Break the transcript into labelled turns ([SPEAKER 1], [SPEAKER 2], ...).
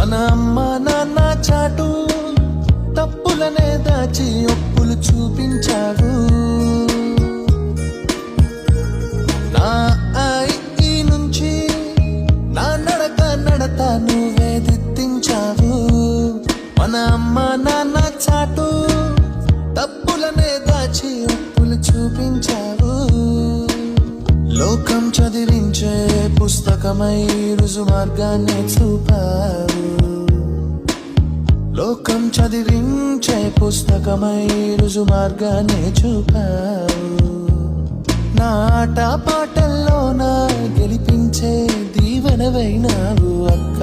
[SPEAKER 1] మన అమ్మ నాన్న చాటు తప్పులనే దాచి ఒప్పులు చూపించావు. నా ఈ నుంచి నా నడత నువ్వే దిద్దించావు. మన అమ్మ నాన్న చాటు తప్పులనే దాచి ఒప్పులు చూపించావు. లోకం చదివించే పుస్తకమై రుజు మార్గాన్ని చూపావు. లోకం చదివించే పుస్తకమై రుజు మార్గాన్ని చూపావు. నా ఆట పాటల్లో నా గెలిపించే దీవెనవైనావు అక్క.